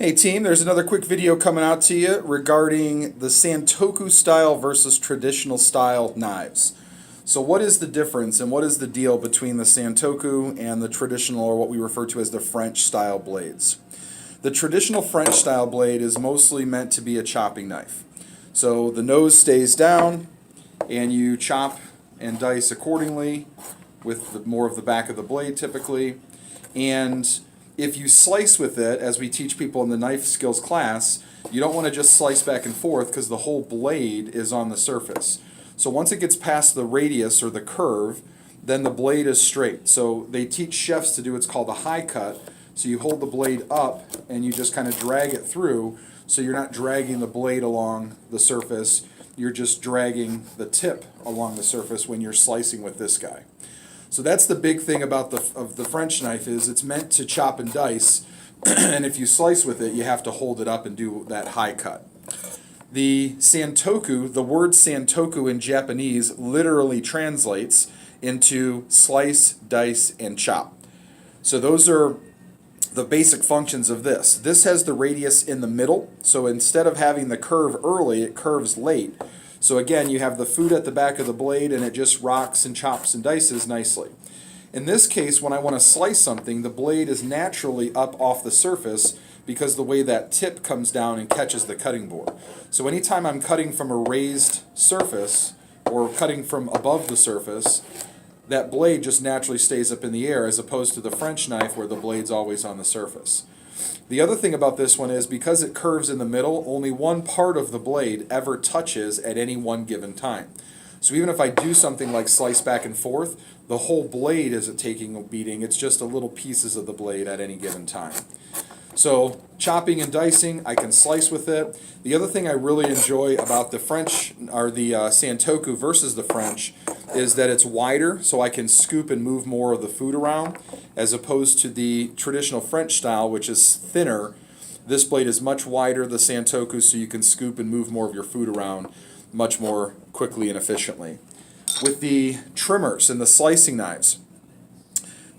Hey team, there's another quick video coming out to you regarding the Santoku style versus traditional style knives. So what is the difference and what is the deal between the Santoku and the traditional, or what we refer to as the French style blades? The traditional French style blade is mostly meant to be a chopping knife. So the nose stays down and you chop and dice accordingly with more of the back of the blade typically. And if you slice with it, as we teach people in the knife skills class, you don't want to just slice back and forth because the whole blade is on the surface. So once it gets past the radius or the curve, then the blade is straight. So they teach chefs to do what's called a high cut. So you hold the blade up and you just kind of drag it through, so you're not dragging the blade along the surface, you're just dragging the tip along the surface when you're slicing with this guy. So that's the big thing about the French knife, is it's meant to chop and dice, and if you slice with it, you have to hold it up and do that high cut. The Santoku, the word Santoku in Japanese literally translates into slice, dice, and chop. So those are the basic functions of this. This has the radius in the middle, so instead of having the curve early, it curves late. So again, you have the food at the back of the blade and it just rocks and chops and dices nicely. In this case, when I want to slice something, the blade is naturally up off the surface because the way that tip comes down and catches the cutting board. So anytime I'm cutting from a raised surface or cutting from above the surface, that blade just naturally stays up in the air, as opposed to the French knife where the blade's always on the surface. The other thing about this one is, because it curves in the middle, only one part of the blade ever touches at any one given time. So even if I do something like slice back and forth, the whole blade isn't taking a beating, it's just a little pieces of the blade at any given time. So chopping and dicing, I can slice with it. The other thing I really enjoy about the French, or the Santoku versus the French, is that it's wider, so I can scoop and move more of the food around, as opposed to the traditional French style, which is thinner. This blade is much wider, the Santoku, so you can scoop and move more of your food around much more quickly and efficiently. With the trimmers and the slicing knives,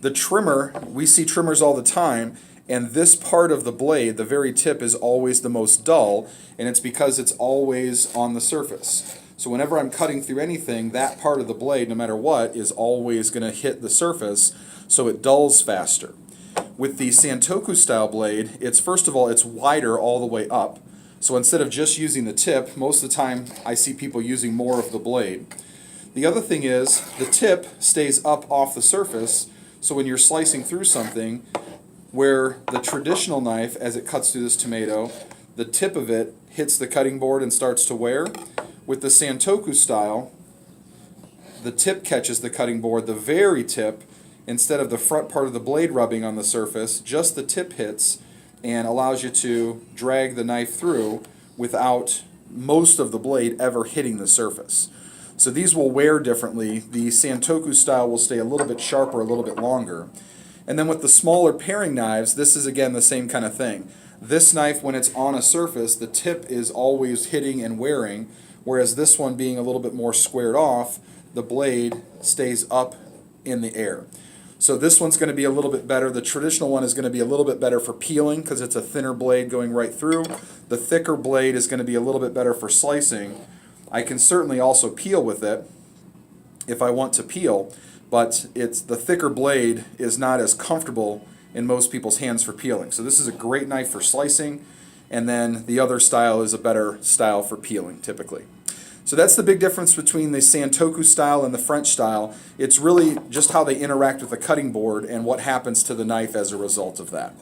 the trimmer, we see trimmers all the time, and this part of the blade, the very tip, is always the most dull, and it's because it's always on the surface. So whenever I'm cutting through anything, that part of the blade, no matter what, is always going to hit the surface, so it dulls faster. With the Santoku style blade, it's, first of all, it's wider all the way up. So instead of just using the tip, most of the time I see people using more of the blade. The other thing is, the tip stays up off the surface, so when you're slicing through something, where the traditional knife, as it cuts through this tomato, the tip of it hits the cutting board and starts to wear. With the Santoku style, the tip catches the cutting board, the very tip, instead of the front part of the blade rubbing on the surface, just the tip hits and allows you to drag the knife through without most of the blade ever hitting the surface. So these will wear differently. The Santoku style will stay a little bit sharper, a little bit longer. And then with the smaller paring knives, this is again the same kind of thing. This knife, when it's on a surface, the tip is always hitting and wearing, whereas this one, being a little bit more squared off, the blade stays up in the air. So this one's going to be a little bit better. The traditional one is going to be a little bit better for peeling because it's a thinner blade going right through. The thicker blade is going to be a little bit better for slicing. I can certainly also peel with it if I want to peel, but the thicker blade is not as comfortable in most people's hands for peeling. So this is a great knife for slicing, and then the other style is a better style for peeling typically. So that's the big difference between the Santoku style and the French style. It's really just how they interact with the cutting board and what happens to the knife as a result of that.